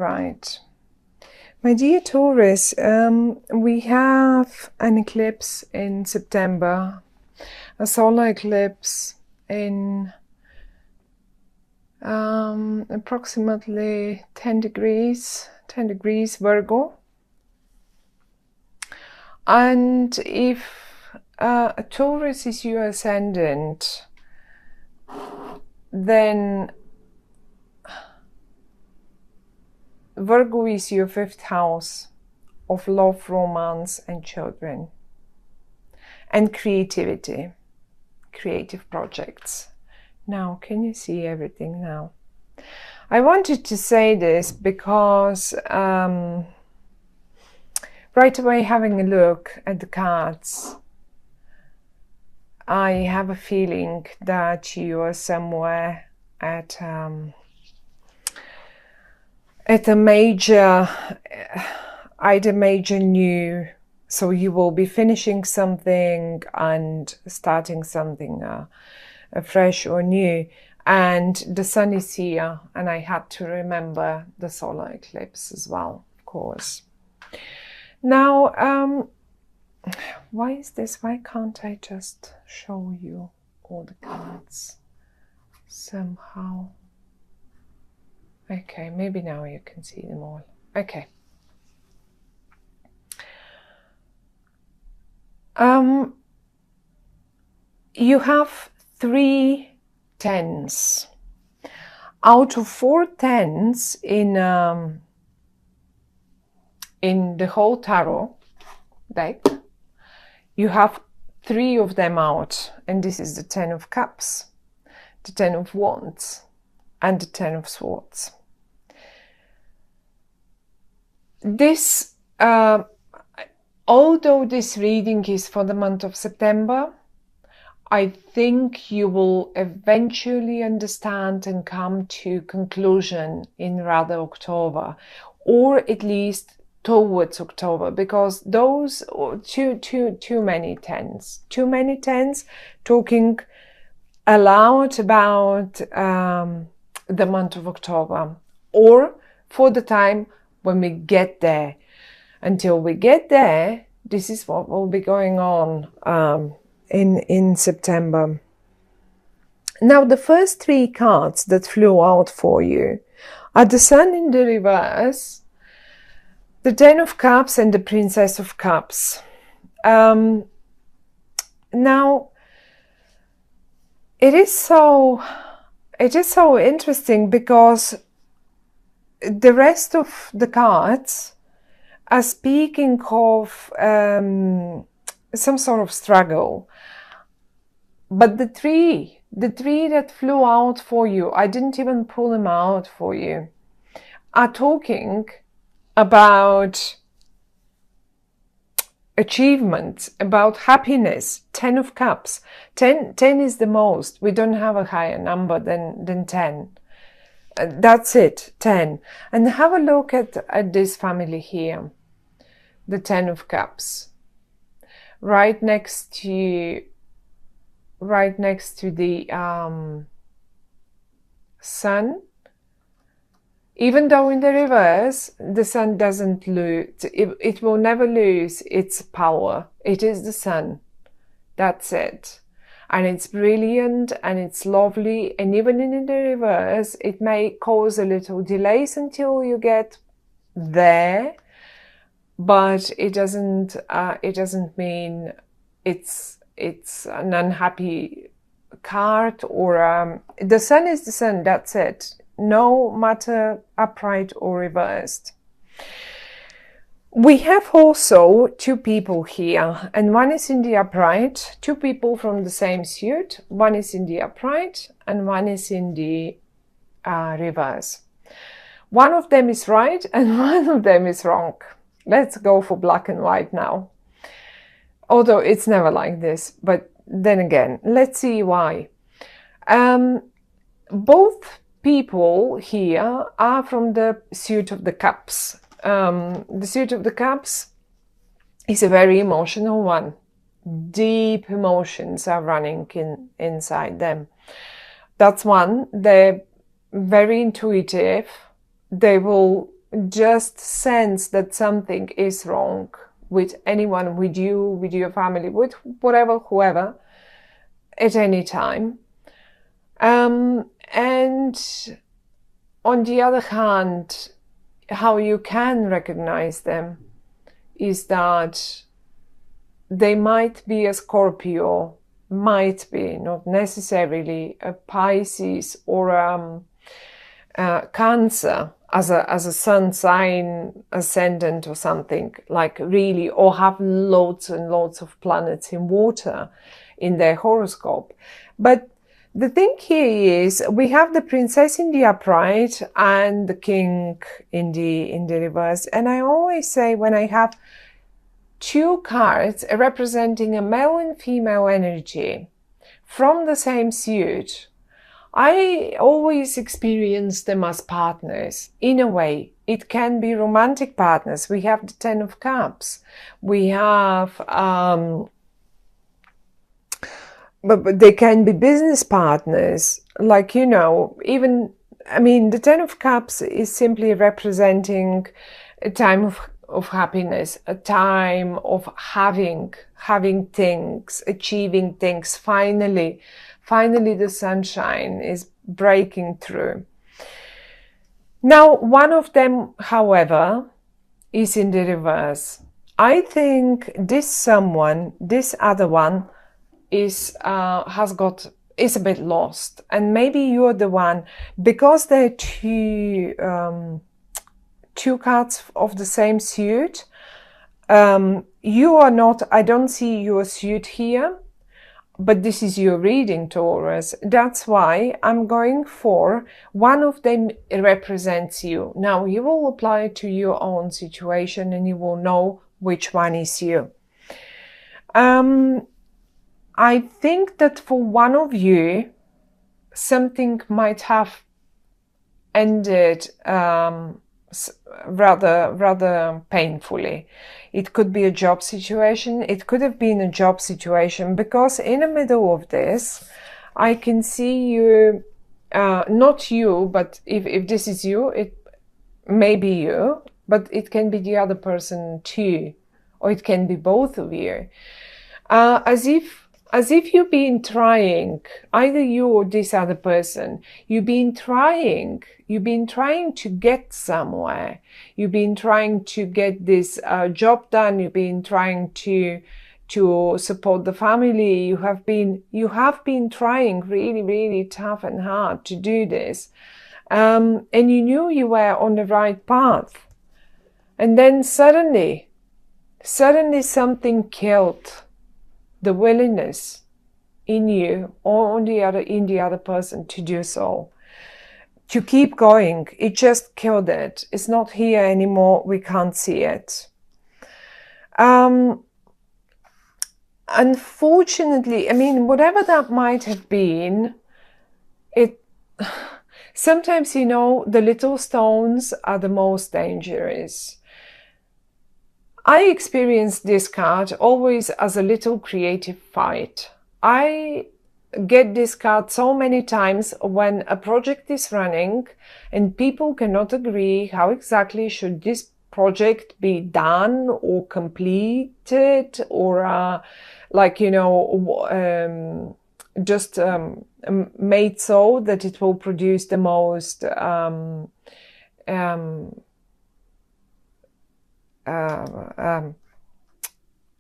right. My dear Taurus, we have an eclipse in September, a solar eclipse in approximately 10 degrees Virgo. And if Taurus is your ascendant, then Virgo is your 5th house of love, romance and children and creativity, creative projects. Now, can you see everything now? I wanted to say this because right away, having a look at the cards, I have a feeling that you are somewhere at a major, either major new, so you will be finishing something and starting something fresh or new, and the sun is here, and I had to remember the solar eclipse as well, of course. Now, why is this? Why can't I just show you all the cards somehow? Okay, maybe now you can see them all. Okay. You have 3 10s. Out of 4 10s in the whole tarot deck, you have 3 of them out, and this is the 10 of Cups, the 10 of Wands, and the 10 of Swords. This, although this reading is for the month of September, I think you will eventually understand and come to conclusion in rather October, or at least towards October, because those too many 10s talking aloud about the month of October, or for the time when we get there. Until we get there, this is what will be going on in September. Now, the first 3 cards that flew out for you are the Sun in the reverse, the 10 of Cups and the Princess of Cups. Now, it is so interesting because the rest of the cards are speaking of some sort of struggle. But the three that flew out for you, I didn't even pull them out for you, are talking about achievement, about happiness. 10 of Cups. 10 is the most. We don't have a higher number than 10. That's it, 10. And have a look at this family here, the 10 of Cups, right next to the Sun. Even though in the reverse, the Sun doesn't lose, it will never lose its power. It is the Sun. That's it. And it's brilliant and it's lovely. And even in the reverse, it may cause a little delays until you get there. But it doesn't mean it's an unhappy card, or the Sun is the Sun. That's it. No matter upright or reversed. We have also 2 people here, and one is in the upright, 2 people from the same suit. One is in the upright and one is in the reverse. One of them is right and one of them is wrong. Let's go for black and white now. Although it's never like this, but then again, let's see why. Both people here are from the suit of the Cups. The suit of the Cups is a very emotional one. Deep emotions are running inside them. That's one. They're very intuitive. They will just sense that something is wrong with anyone, with you, with your family, with whatever, whoever, at any time. And on the other hand, how you can recognize them is that they might be a Scorpio, might be, not necessarily a Pisces or Cancer as a sun sign ascendant or something, like really, or have loads and loads of planets in water in their horoscope. But the thing here is we have the princess in the upright and the king in the reverse. And I always say, when I have two cards representing a male and female energy from the same suit, I always experience them as partners. In a way, it can be romantic partners. We have the Ten of Cups. We have, but they can be business partners. Like, you know, even, I mean, the Ten of Cups is simply representing a time of happiness, a time of having things, achieving things. Finally, the sunshine is breaking through. Now, one of them, however, is in the reverse. I think this other one is is a bit lost, and maybe you're the one, because there are two cards of the same suit. You are not. I don't see your suit here. But this is your reading, Taurus. That's why I'm going for one of them represents you. Now, you will apply it to your own situation and you will know which one is you. I think that for one of you, something might have ended rather painfully. It could be a job situation. It could have been a job situation, because in the middle of this, I can see you, not you, but if this is you, it may be you, but it can be the other person too, or it can be both of you. As if you've been trying, either you or this other person, you've been trying to get somewhere. You've been trying to get this job done. You've been trying to support the family. You have been trying really, really tough and hard to do this. And you knew you were on the right path. And then suddenly something killed the willingness in you or in the other person to do so, to keep going. It just killed it. It's not here anymore. We can't see it. Unfortunately, I mean, whatever that might have been, sometimes, you know, the little stones are the most dangerous. I experienced this card always as a little creative fight. I get this card so many times when a project is running and people cannot agree how exactly should this project be done or completed, or like, you know, just made so that it will produce the most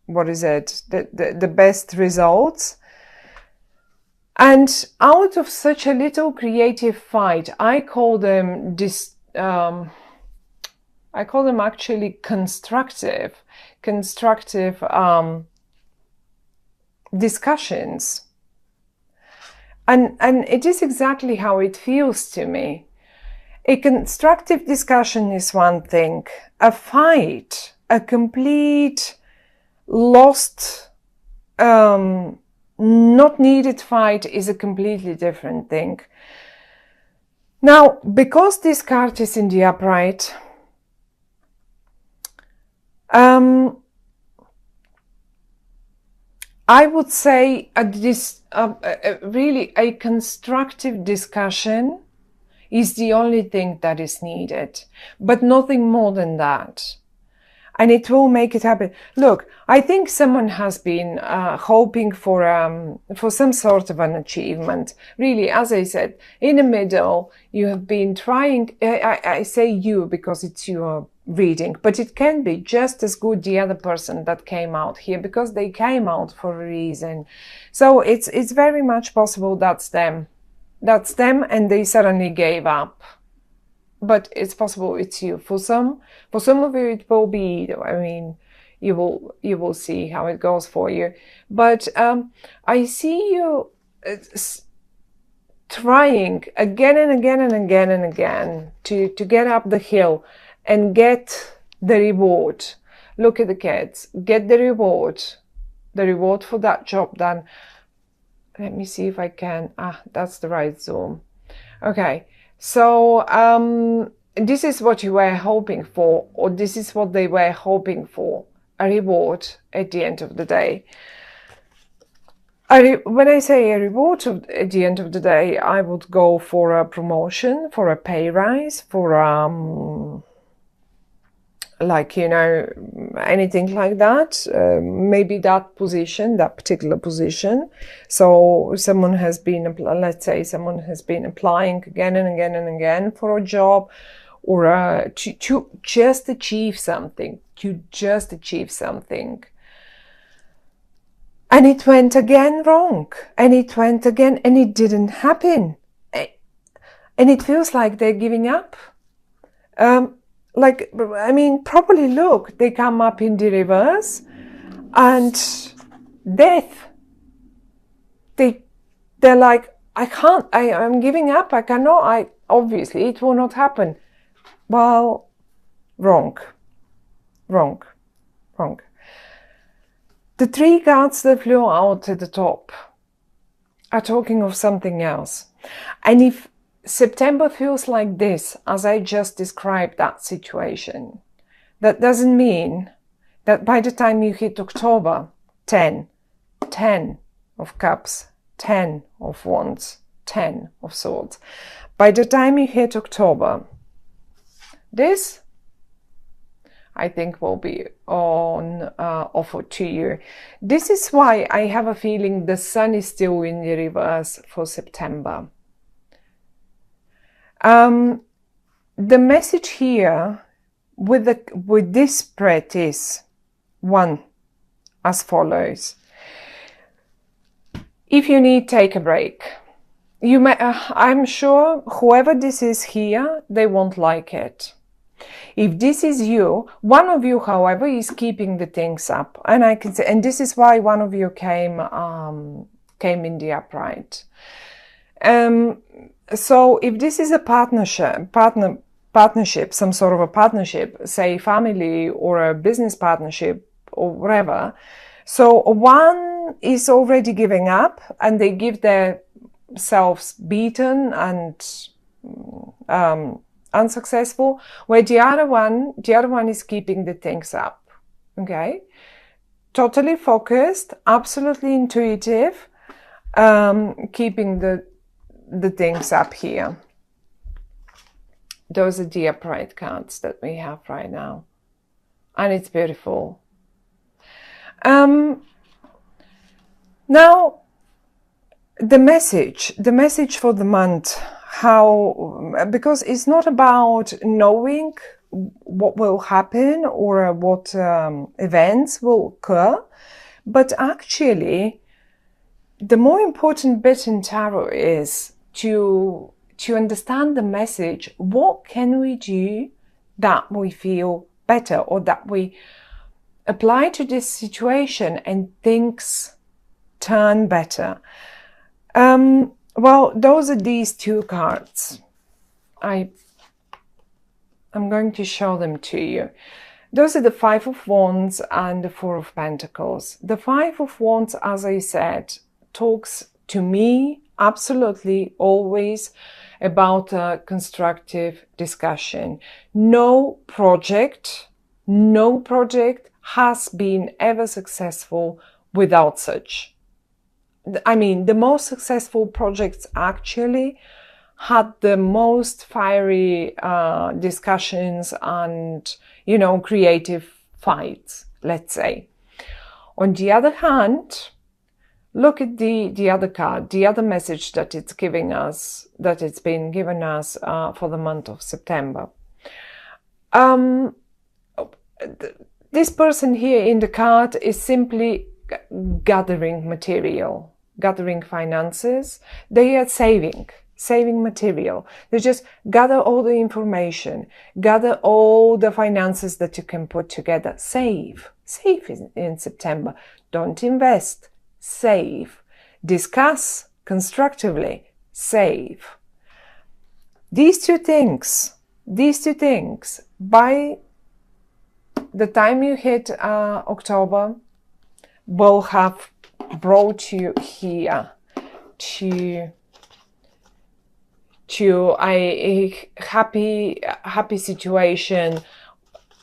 what is it? The best results. And out of such a little creative fight, I call them actually constructive discussions. And it is exactly how it feels to me. A constructive discussion is one thing. A fight, a complete lost, not needed fight, is a completely different thing. Now, because this card is in the upright, I would say this really a constructive discussion is the only thing that is needed, but nothing more than that. And it will make it happen. Look, I think someone has been hoping for some sort of an achievement. Really, as I said, in the middle, you have been trying. I say you because it's your reading, but it can be just as good the other person that came out here, because they came out for a reason. So it's very much possible that's them. That's them, and they suddenly gave up. But it's possible it's you. For some of you, it will be, I mean, you will see how it goes for you. But I see you trying again and again and again and again to get up the hill and get the reward. Look at the kids. Get the reward for that job done. Let me see if I can. That's the right zoom. Okay. So this is what you were hoping for, or this is what they were hoping for, a reward at the end of the day. When I say a reward at the end of the day, I would go for a promotion, for a pay rise, for like, you know, anything like that. Maybe that position, that particular position. So someone has been, let's say someone has been applying again and again and again for a job, or to just achieve something, And it went again wrong, and it went again, and it didn't happen. And it feels like they're giving up. Like, I mean, probably look, they come up in the reverse, and death. They're like, I can't, I'm giving up, I cannot, obviously it will not happen. Well, wrong. The three cards that flew out at the top are talking of something else. And if September feels like this, as I just described that situation, that doesn't mean that by the time you hit October, 10 of cups, 10 of wands, 10 of swords. By the time you hit October, this, I think, will be on offer to you. This is why I have a feeling the sun is still in the reverse for September. The message here with this spread is one, as follows. If you need, take a break. You may, I'm sure whoever this is here, they won't like it. If this is you, one of you, however, is keeping the things up, and I can say, and this is why one of you came in the upright. So if this is a partnership, some sort of a partnership, say family or a business partnership or whatever, so one is already giving up and they give themselves beaten and unsuccessful, where the other one is keeping the things up. Okay, totally focused, absolutely intuitive, keeping the things up here. Those are the upright cards that we have right now, and it's beautiful. Now the message for the month, because it's not about knowing what will happen or what events will occur, but actually the more important bit in tarot is to understand the message. What can we do that we feel better, or that we apply to this situation and things turn better? Well, those are these two cards. I'm going to show them to you. Those are the Five of Wands and the Four of Pentacles. The Five of Wands, as I said, talks to me absolutely always about a constructive discussion. No project has been ever successful without such. I mean, the most successful projects actually had the most fiery discussions and, you know, creative fights, let's say. On the other hand, look at the other card, the other message that it's giving us, that it's been given us for the month of September. This person here in the card is simply gathering material, gathering finances. They are saving material. They just gather all the information, gather all the finances that you can put together. Save in September. Don't invest. Save. Discuss constructively. Save. These two things, by the time you hit October, will have brought you here to a happy situation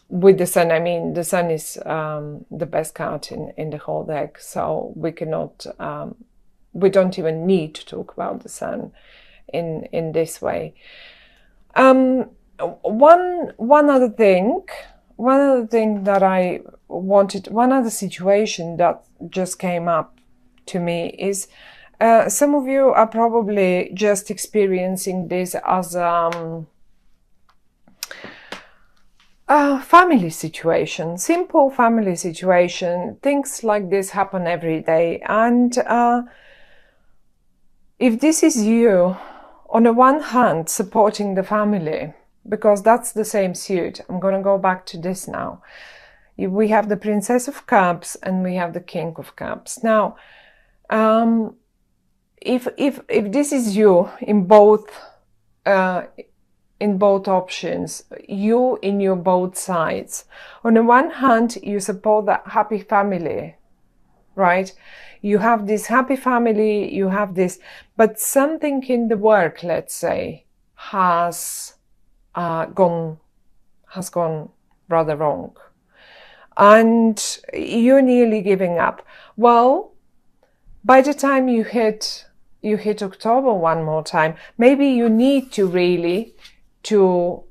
with the sun. I mean, the sun is the best card in the whole deck, so we cannot, we don't even need to talk about the sun in this way. One other thing that I wanted, one other situation that just came up to me is some of you are probably just experiencing this as a family situation, simple family situation. Things like this happen every day. And if this is you, on the one hand, supporting the family, because that's the same suit. I'm going to go back to this now. We have the Princess of Cups and we have the King of Cups. Now, if this is you in both options, you in your both sides. On the one hand, you support that happy family, right? You have this happy family, you have this, but something in the work, let's say, has gone rather wrong, and you're nearly giving up. Well, by the time you hit October one more time, maybe you need to really to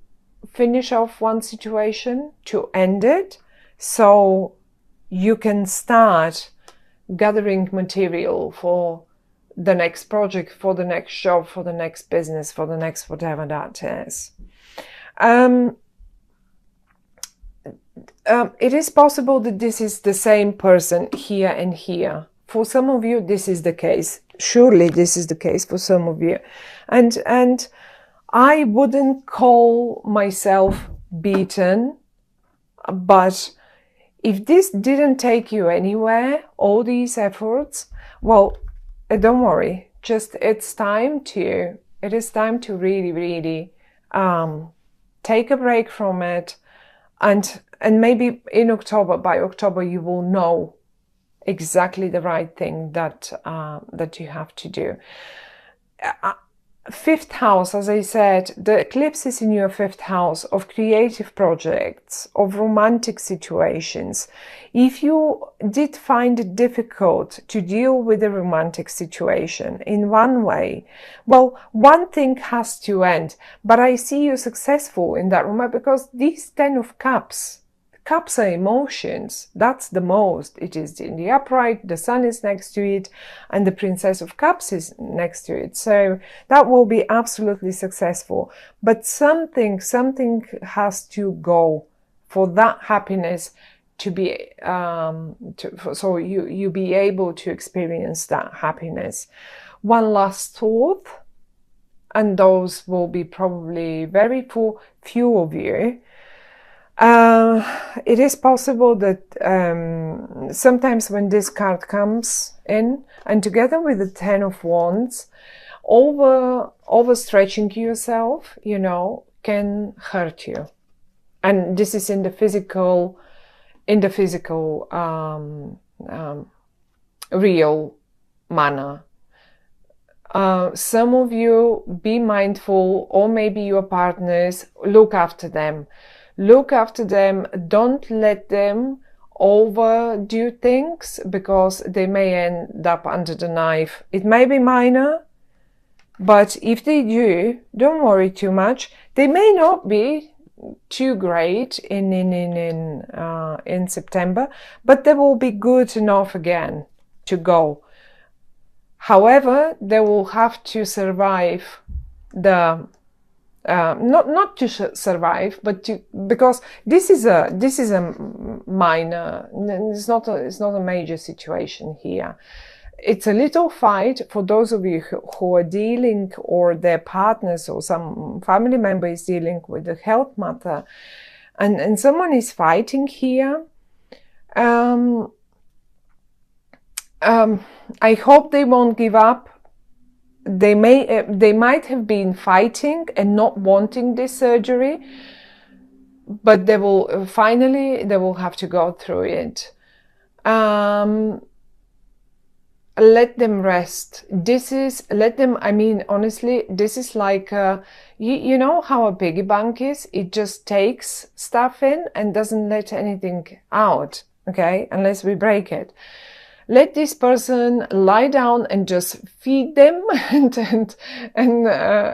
finish off one situation, to end it, so you can start gathering material for the next project, for the next job, for the next business, for the next whatever that is. It is possible that this is the same person here and here. For some of you, this is the case. Surely this is the case for some of you. And I wouldn't call myself beaten, but if this didn't take you anywhere, all these efforts, well, don't worry. Just it is time to really, really take a break from it, and maybe in October, by October, you will know exactly the right thing that you have to do. Fifth house, as I said, the eclipse is in your fifth house of creative projects, of romantic situations. If you did find it difficult to deal with a romantic situation in one way, well, one thing has to end. But I see you successful in that room, because these 10 of Cups are emotions. That's the most. It is in the upright, the sun is next to it, and the Princess of Cups is next to it. So that will be absolutely successful. But something has to go for that happiness to be, so you be able to experience that happiness. One last thought, and those will be probably very few of you. It is possible that sometimes when this card comes in, and together with the 10 of Wands, overstretching yourself, you know, can hurt you. And this is in the physical real manner. Some of you, be mindful, or maybe your partners, look after them. Look after them. Don't let them overdo things, because they may end up under the knife. It may be minor, But if they do, don't worry too much. They may not be too great in September, but they will be good enough again to go. However, they will have to survive the not to survive, but to, because this is a minor. It's not a major situation here. It's a little fight for those of you who are dealing, or their partners or some family member is dealing with the health matter, and someone is fighting here. I hope they won't give up. They might have been fighting and not wanting this surgery, but they will finally have to go through it. Let them rest. I mean, honestly, this is like, you know how a piggy bank is? It just takes stuff in and doesn't let anything out, okay? Unless we break it. Let this person lie down and just feed them and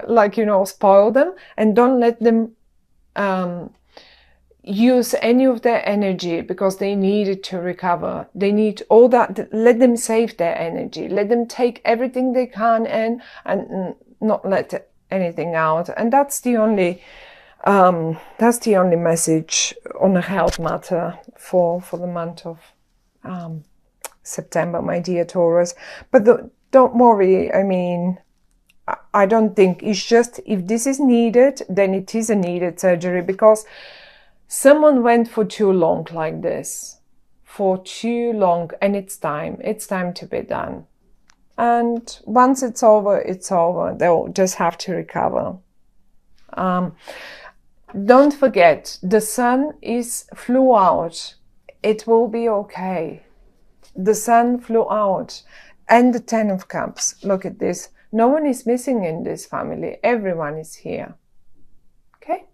like, you know, spoil them, and don't let them, use any of their energy, because they need it to recover. They need all that. Let them save their energy. Let them take everything they can in and not let anything out. And that's the only message on a health matter for the month of September, my dear Taurus. But don't worry. I mean, I don't think it's just, if this is needed, then it is a needed surgery, because someone went for too long like this, for too long, and it's time to be done. And once it's over, it's over. They'll just have to recover. Don't forget, the sun flew out. It will be okay. The sun flew out. And the 10 of Cups. Look at this. No one is missing in this family. Everyone is here. Okay?